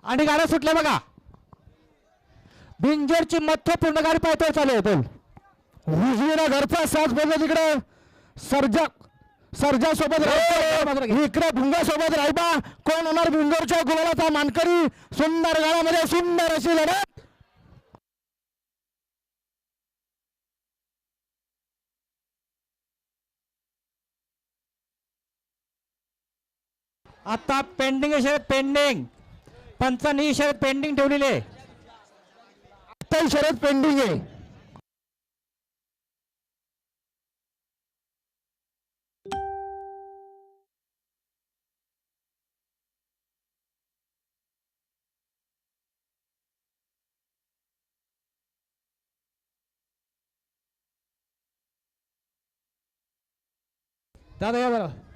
आणि गाड्या सुटल्या बघा. बिंजोरची महत्वपूर्ण गाडी पाहतोय चालू आहे. बोल उजवीला घरचा साथ बघा तिकडे सर्जा सर्जा सोबत इकडे भुंगा सोबत राहिबा. कोण होणार बिंजोरच्या गुलालाचा मानकरी. सुंदर गाड्यामध्ये सुंदर अशी लढत. आता पेंडिंग शर्यत पेंडिंग. पंचांनी शर्यत पेंडिंग ठेवलेली आहे. आता शर्यत पेंडिंग आहे. दादा या बरं.